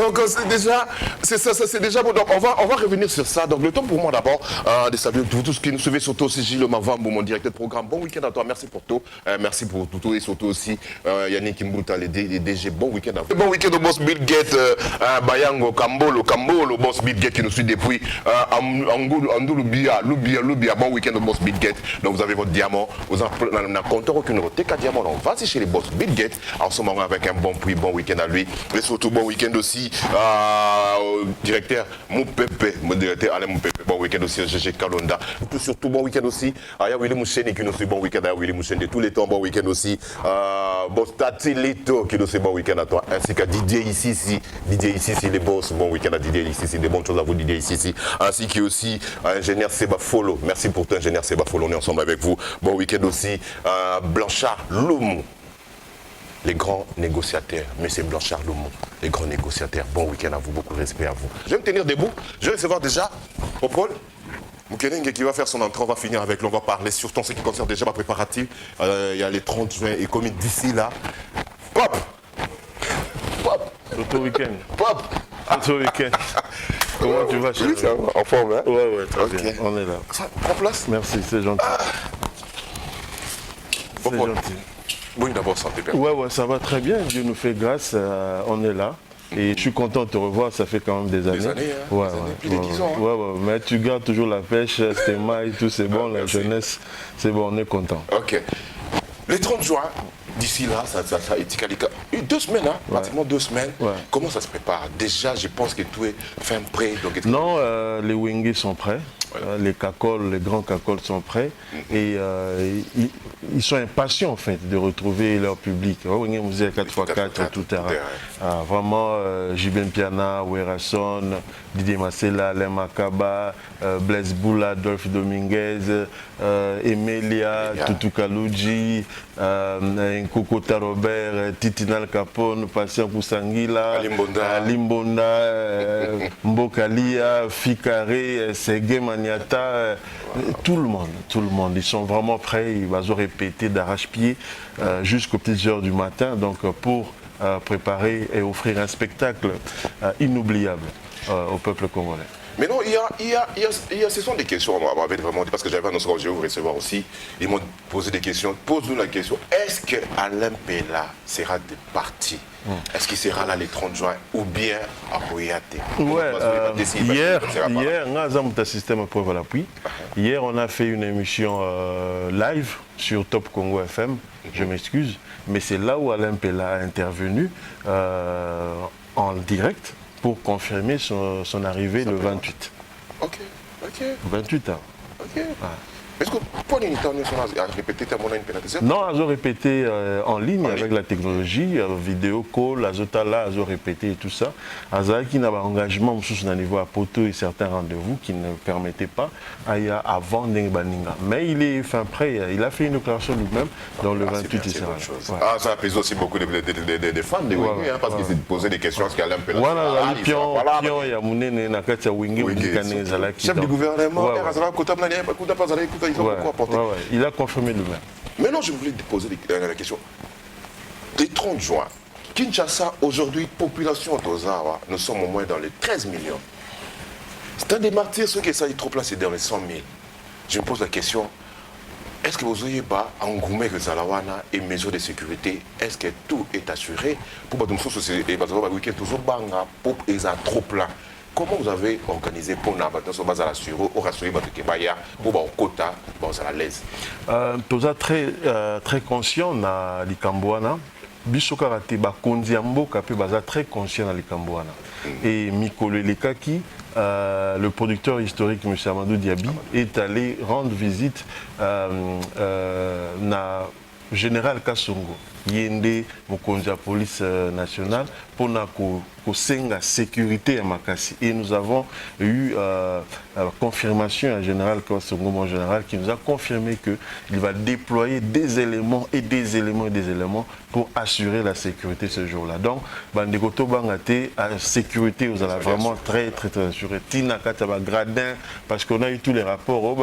Donc c'est déjà bon. Donc on va revenir sur ça. Donc le temps pour moi d'abord de saluer tous ceux qui nous suivent, surtout aussi Gilles Mavambo, mon directeur de programme. Bon week-end à toi, merci pour tout. Merci pour tout et surtout aussi Yannick Kimbuta, les DG. Bon week-end à vous. Bon week-end au boss Bill Gates, Bayango, Kambolo, boss Bill Gates qui nous suit depuis Andoulubia. Bon week-end au boss Bill Gates. Donc vous avez votre diamant, vous avez un compteur qui nous retient diamant. On va chez les boss Bill Gates en ce moment avec un bon prix, bon week-end à lui. Mais surtout bon week-end aussi au directeur Moupepe, mon directeur Alain Moupepe, bon week-end aussi à GG Kalonda. Surtout bon week-end aussi à Willy Moucheni qui nous suit, bon week-end à Willy Moucheni de tous les temps, bon week-end aussi bon Statilito qui nous suit, bon week-end à toi, ainsi qu'à Didier ici, les boss, bon week-end à Didier ici, des bonnes choses à vous Didier ici, ainsi qu'aussi ingénieur Seba Folo, merci pour toi ingénieur Seba Folo, on est ensemble avec vous, bon week-end aussi Blanchard Loumou. Les grands négociateurs, M. Blanchard Loumou, les grands négociateurs, bon week-end à vous, beaucoup de respect à vous. Je vais me tenir debout, je vais recevoir déjà Popol Moukenenge qui va faire son entrée, on va finir avec lui, on va parler surtout en ce qui concerne déjà ma préparative. Il y a les 30 juin et comme d'ici là, pop. Surtout week-end. Pop. Surtout week-end. Comment tu vas, chérie? Oui, ça va, en forme, hein? Ouais, très bien, on est là. Prends place. Merci, c'est gentil. C'est gentil. Oui, d'abord, santé, père. Ouais, ça va très bien. Dieu nous fait grâce. On est là. Et je suis content de te revoir. Ça fait quand même des années. Des années, hein? Plus de 10 ans. Hein? Ouais. Mais tu gardes toujours la pêche, Stéma et tout. C'est bon, la jeunesse. C'est bon, on est content. Ok. Les 30 juin, d'ici là, ça est 2 semaines, hein? Pratiquement 2 semaines. Ouais. Comment ça se prépare? Déjà, je pense que tout est fin prêt. Donc... Non, les wingis sont prêts. Les cacoles, les grands cacoles sont prêts et ils sont impatients en fait de retrouver leur public. Wingé Musée 4x4 tout terrain. Vraiment, Jibin Piana, Werason, Didier Massela, Alain Makaba, Blaise Boula, Adolphe Dominguez, Emilia, Tutu Kaluji, Nkokota Robert, Titinal Capone, Patient Poussangila, Limbonda, Mbokalia, Fikare, Segé Maniata, tout le monde, ils sont vraiment prêts, ils vont répéter d'arrache-pied jusqu'aux petites heures du matin, donc pour préparer et offrir un spectacle inoubliable au peuple congolais. Mais non, ce sont des questions, on m'avait vraiment dit, parce que j'avais annoncé que je vais vous recevoir aussi, ils m'ont posé des questions, pose-nous la question, est-ce que Alain Pella sera de parti? Est-ce qu'il sera là les 30 juin ou bien à Koyate? Hier, on a fait une émission live sur Top Congo FM, je m'excuse, mais c'est là où Alain Pella a intervenu en direct pour confirmer son arrivée le 28. Ok. 28 ans. Ok. Est-ce que pour une internationale, a répété ta monnaie une Non, elles ont répété en ligne avec la technologie, vidéo call, elles ont répété et tout ça. Elles qui n'a pas engagement sur un niveau à poteau et certains rendez-vous qui ne permettaient pas avant Ndengbaninga. Mais il est fin prêt, il a fait une déclaration lui-même dans le 28 il sera là. Ça a pesé aussi beaucoup de fans de Wingi, parce qu'ils se posaient des questions parce qu'Alain Pella. Voilà, pion ya munene na kati ya Wingi chef du gouvernement, il a confirmé lui-même. Maintenant, je voulais te poser la question. Les 30 juin, Kinshasa, aujourd'hui, population d'Ozawa, nous sommes au moins dans les 13 millions. C'est un des martyrs, ceux qui essayent trop placer dans les 100 000. Je me pose la question, est-ce que vous n'avez pas engoué que Zalawana et mesures de sécurité, est-ce que tout est assuré pour que nous week-end pour trop plein? Comment vous avez organisé pour nous rassurer pour quota à l'aise? Nous sommes très conscients de l'Ikambouana. Biso karate bakonzi ya mboka pe baza très conscient na likambo wana. Et Mikolo Lekaki, le producteur historique M. Amadou Diaby est allé rendre visite na général Kassongo yende mokonzi ya police nationale pour na kosenga sécurité à Makassi. Et nous avons eu confirmation à général Kassongo, mon général, qui nous a confirmé qu'il va déployer des éléments pour assurer la sécurité ce jour-là. Donc, Bandekoto Bangate, la sécurité, vous allez vraiment très assurée. Tina Kataba Gradin, parce qu'on a eu tous les rapports.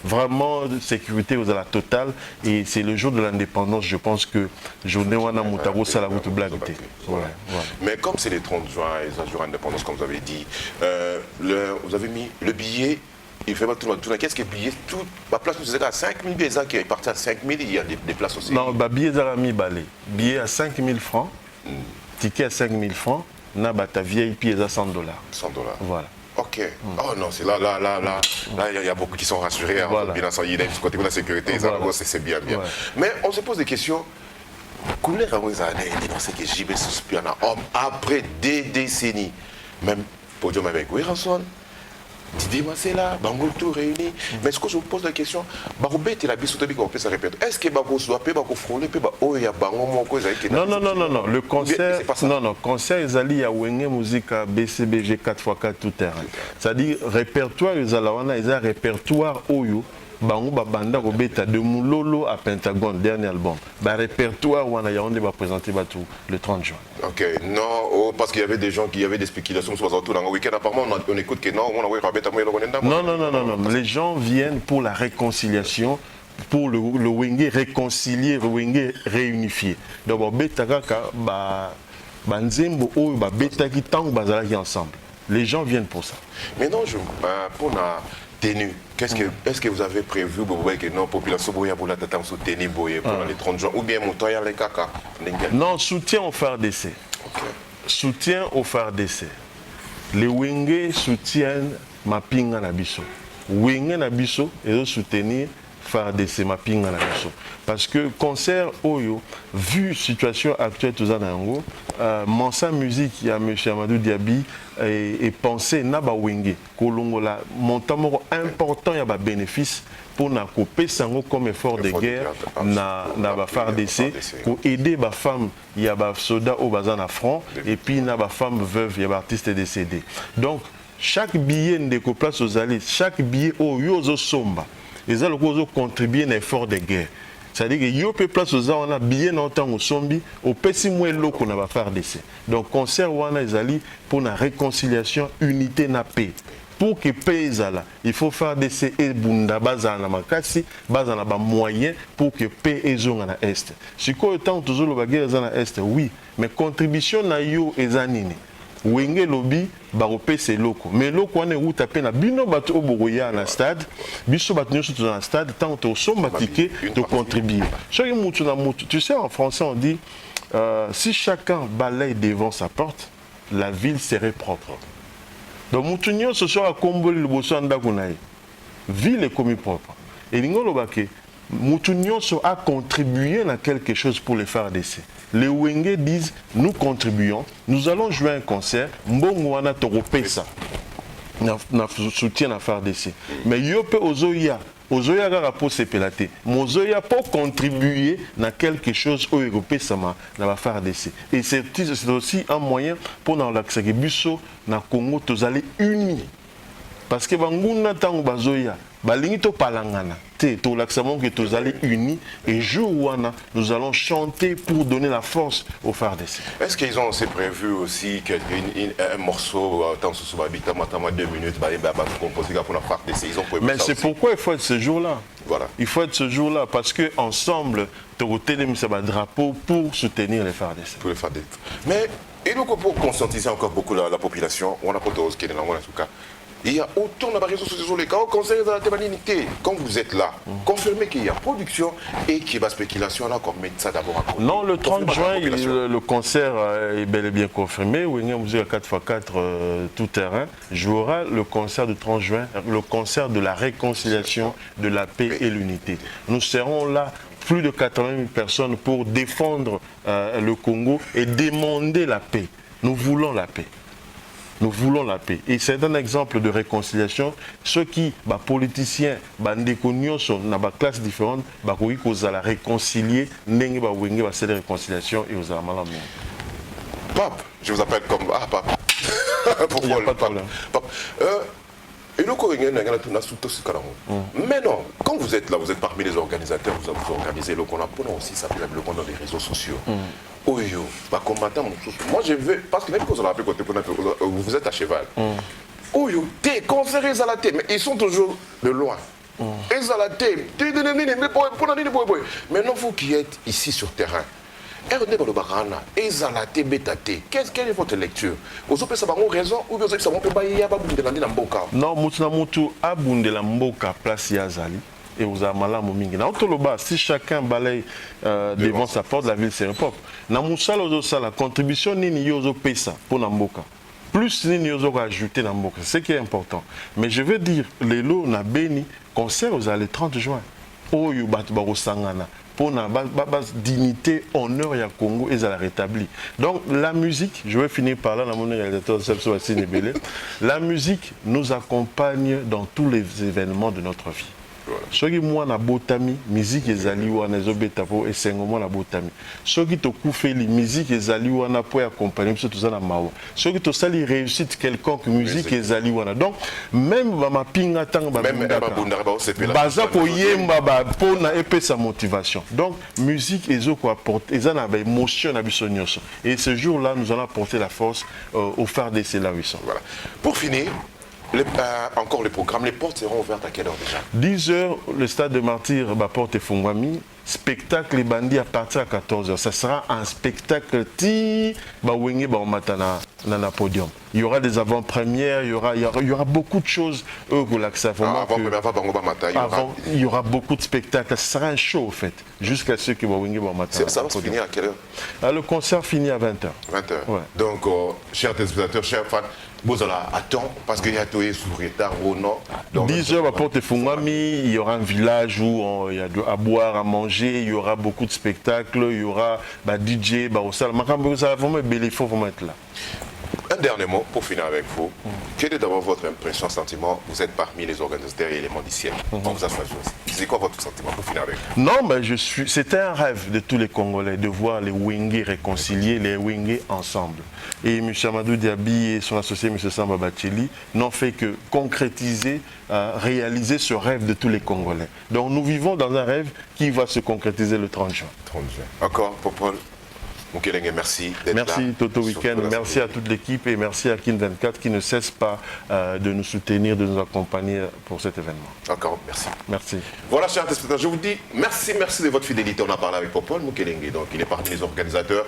Vraiment, sécurité, vous allez la totale. Et c'est le jour de l'indépendance, je pense que journée Wana Moutaro Salavutu Blagate. Voilà. Voilà. Mais comme c'est les 30 juin et les jours d'indépendance, comme vous avez dit, vous avez mis le billet, il fait pas tout le monde. Qu'est-ce qui est billet? Tout, la place, nous à 5 000 billets, qui est parti à 5 000, il y a des places aussi. Non, billet d'Arami Balé. Billet à 5 000 francs, ticket à 5 000 francs, n'a ta vieille pièce à 100 $. 100 $. Voilà. Ok. Oh non, c'est là, il y a beaucoup qui sont rassurés. Hein, Voilà. Bien entendu, il y a du côté de la sécurité, Voilà. c'est bien. Ouais. Mais on se pose des questions. Comment vous avez dénoncé que JB Suspion après des décennies, même podium avec Werason, Didier Massela, Bango tout réuni. Mais ce que je vous pose la question, Barobé et la Bissotobi qu'on peut se répéter. Est-ce que Bango soit peu, Bango frôler, peu, oh, il y a Bango, mon cause avec Non. Le concert, concert, ils allaient à Wenge Musique à BCBG 4x4 tout terrain. C'est-à-dire, répertoire, ils allaient à répertoire Oyo. Bango Babanda Robeta de Moulolo à Pentagone, dernier album. Répertoire où on a présenté le 30 juin. Ok, non, parce qu'il y avait des gens qui avaient des spéculations sur autour dans le week-end. Apparemment, on écoute que non, on a Non. Les gens viennent pour la réconciliation, pour le Wenge réconcilier, le Wenge réunifier. Donc, Betagaka, Banzembo, Betaki, Tang, Bazalaki ensemble. Les gens viennent pour ça. Mais non, pour la tenue, est-ce que vous avez prévu que non, population pour la tête sous tenue pour les 30 jours ou bien monter les caca? Non, soutien au phare d'essai. Soutien au phare d'essai. Les Wenge soutiennent ma pinga nabiso. Wenge nabiso et soutenir phare d'essai ma pinga nabiso. Parce que concert Oyo, vu la situation actuelle tout ça dans Mansa Musique, il y a M. Amadou Diaby et pensé Naba Wenge, Kolongola, montant important, il y a des bénéfices pour na couper sango comme effort de guerre na phare d'essai pour aider les femmes, il y a des soldats au bazar à front et puis na des femmes veuves, il y a des artistes décédés. Donc chaque billet de place aux alliés, chaque billet au yozo somba, les alliés contribuent à l'effort de guerre. C'est-à-dire que yo peut place aux on a bien longtemps au sombi au petit moins loko na ba phare d'essai. Donc concert wana ezali pour la réconciliation, unité na paix. Pour que paix ezala, il faut faire d'essai et bunda baza na makasi, baza na ba moyen pour que paix ezonga na est. Si quoi temps toujours le baguette na est, oui, mais contribution na yo ezanini. Wenge lobby baropé c'est loko mais loko on est où taper na bino bato oboya na stade biso bato nyoso dans le stade tant au somba ticket de contribuer chaque mutu na mutu. Tu sais en français on dit si chacun balaye devant sa porte la ville serait propre. Donc mutu nyoso so akomboli liboso ndako na ye ville est comme propre et lingolo baké mutu nyoso a contribué à quelque chose pour les faire d'essai. Les Wenge disent, nous contribuons, nous allons jouer un concert, Mbongo wana toropesa, na soutien à faire d'essai. Mais yope ozoya gara pour se pelater, mozoya pour contribuer à quelque chose au Européen sama na faire d'essai. Et c'est aussi un moyen pour nous l'accès busso na Congo tous aller unis. Parce que banguna tango bazoya balingi to palangana te to l'accent que tous allés unis et jour wana nous allons chanter pour donner la force aux phare d'essai. Est-ce qu'ils ont aussi prévu aussi un morceau tant sous habitat matama 2 minutes composé pour la phare d'essai? Ils ont prévu. Mais c'est pourquoi il faut être ce jour-là. Voilà. Il faut être ce jour-là parce que ensemble Toroté de drapeau pour soutenir les phare d'essai. Pour les phare d'essai. Mais et donc pour conscientiser encore beaucoup la population, on a pas de ce qui est dans en tout cas. Il y a autant de réseaux sociaux, les conseils de la télévision. Quand vous êtes là, confirmez qu'il y a production et qu'il y a spéculation là, comme mettre ça d'abord à côté. Non, le 30 juin, le concert est bel et bien confirmé. Wenge Musique 4x4 tout terrain jouera le concert du 30 juin, le concert de la réconciliation, de la paix et l'unité. Nous serons là. Plus de 80 000 personnes pour défendre le Congo et demander la paix. Nous voulons la paix. Nous voulons la paix. Et c'est un exemple de réconciliation. Ceux qui, politiciens, sont dans des classes différentes, ils la réconcilier, ils vont faire la réconciliation et ils vont faire Pape, je vous appelle comme... Ah, Pape. Il n'y a pas de problème. Pape. Mais non, quand vous êtes là, vous êtes parmi les organisateurs, vous organisez le qu'on appelle aussi s'appeler le compte dans les réseaux sociaux. Oyo, combattant, moi je veux, parce que même quand on a appelé côté vous êtes à cheval. Oyo, t'es conseillers à la tête, mais ils sont toujours de loin. Ils à la tête, mais non, vous qui êtes ici sur terrain, RD Balobarana, Ezala Tebetate, quelle est votre lecture? Vous avez raison ou vous avez non, Moutina Moutou, Abundela Mboka, place Yazali. Et vous avez mal à Momingi. Si chacun balaye devant sa porte, la ville c'est un peuple. Na Moussa la contribution ni yozo pesa pour Namboka. Plus ni yozo ajouter Namboka. C'est ce qui est important. Mais je veux dire, les lots na béni concert aux le 30 juin. Oh yubat baro sangana. Pour la base dignité, honneur et Congo et ça la rétabli. Donc la musique, je vais finir par là, la musique nous accompagne dans tous les événements de notre vie. Soki mwana botami musique ezali wana ezobeta po esengo mwana botami soki tokufeli musique ezali wana po accompagner biso tozana mawa soki tosali réussite quelconque musique ezali wana donc même ba mapinga tanga ba baza ko yemba ba pona epesa motivation donc musique ezoko apporter ezana ba émotion na biso nyonso et ce jour-là nous allons apporter la force au phare de ces Lawisson. Voilà. Pour finir, encore les programmes, les portes seront ouvertes à quelle heure déjà? 10h, le stade de Martyr, porte Fongwami. Spectacle les bandits à partir à 14h. Ça sera un spectacle na podium. Il y aura des avant-premières, il y aura beaucoup de choses. Il y aura beaucoup de spectacles. Ça sera un show en fait. Jusqu'à ce que ça va se finir à quelle heure? Le concert finit à 20h. 20h. Ouais. Donc, chers téléspectateurs, chers fans, vous allez attendre parce qu'il y a tout sous retard ou non. 10h, porte Fongwami, il y aura un village où il y a à boire, à manger. Il y aura beaucoup de spectacles, il y aura DJ, ça va vraiment être là. Un dernier mot pour finir avec vous. Quelle est d'abord votre impression, sentiment? Vous êtes parmi les organisateurs et éléments du ciel. On vous a choisi aussi. C'est quoi votre sentiment pour finir avec vous? Non, mais c'était un rêve de tous les Congolais de voir les Wenge réconcilier, les Wenge ensemble. Et M. Amadou Diaby et son associé M. Samba Bacheli n'ont fait que concrétiser, réaliser ce rêve de tous les Congolais. Donc nous vivons dans un rêve qui va se concrétiser le 30 juin. 30 juin. Encore, Popol. Merci d'être là. Merci Toto Weekend, merci à toute l'équipe et merci à Kin24 qui ne cesse pas de nous soutenir, de nous accompagner pour cet événement. Encore merci. Merci. Voilà, chers téléspectateurs, je vous dis merci de votre fidélité. On a parlé avec Popol Mukelenge, donc il est parmi les organisateurs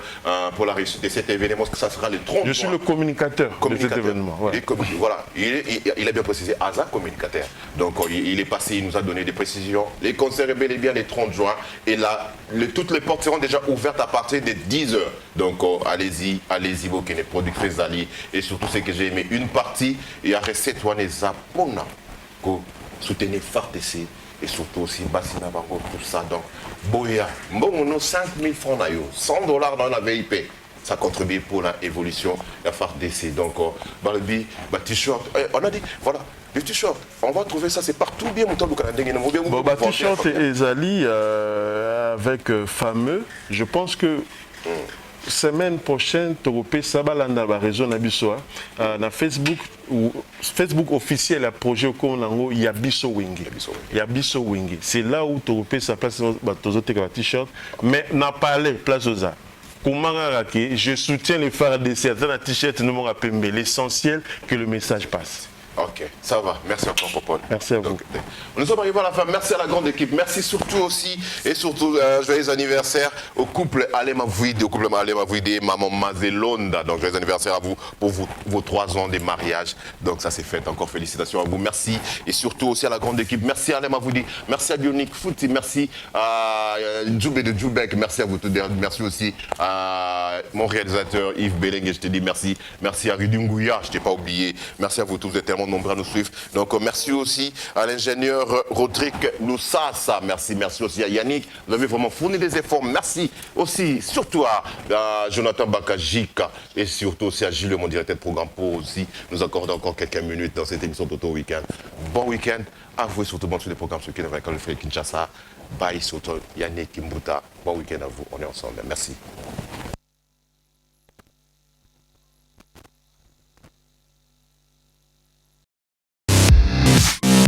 pour la réussite de cet événement. Ça sera le 30 juin. Je suis le communicateur de cet événement. Ouais. Voilà, il a bien précisé, Asa communicateur. Donc il est passé, il nous a donné des précisions. Les concerts est bel et bien les 30 juin. Et là, toutes les portes seront déjà ouvertes à partir des 10h. Donc allez-y, vous qui êtes productrice Ali. Et surtout, ce que j'ai aimé, une partie, il y a recette Zapona pour soutenir FARDC et surtout aussi Bassina Bango, tout ça. Donc, Boya, bon, 5 000 francs, 100 $ dans la VIP. Ça contribue pour l'évolution de la FARDC. Donc, Barbie, t-shirt, on a dit, voilà. Le t-shirt, on va trouver ça, c'est partout bien mon t-shirt et Ezali avec fameux, je pense que semaine prochaine, Toropé Sabalanda va réseau Nabisoa na Facebook officiel à projet Konango Yabiso Wingi. Yabiso Wingi. C'est là où Toropé sa place un t-shirt, mais n'a pas allé place aux arts. Je soutiens les FARDC, un t-shirt, l'essentiel que le message passe. Ok, ça va. Merci encore, Popol. Merci à vous. Donc, nous sommes arrivés à la fin. Merci à la grande équipe. Merci surtout aussi, et surtout, joyeux anniversaire au couple Alema Vouide, Maman Mazelonda. Donc, joyeux anniversaire à vous pour vos 3 ans de mariage. Donc, ça c'est fait. Encore félicitations à vous. Merci. Et surtout aussi à la grande équipe. Merci à Alema Vouide. Merci à Dionic Fouti. Merci à Djoubé de Djoubek. Merci à vous tous. Merci aussi à mon réalisateur Yves Belengue. Je te dis merci. Merci à Ridungouya. Je ne t'ai pas oublié. Merci à vous tous. Vous êtes tellement nombreux à nous suivre. Donc merci aussi à l'ingénieur Rodrigue Loussassa. Merci aussi à Yannick. Vous avez vraiment fourni des efforts. Merci aussi, surtout à Jonathan Bakajika et surtout aussi à Gilles, mon directeur de programme, pour aussi nous accorder encore quelques minutes dans cette émission Toto Weekend. Bon week-end à vous et surtout bon sur les programmes sur le Kinshasa. Bye surtout Yannick Kimbuta. Bon week-end à vous. On est ensemble. Merci.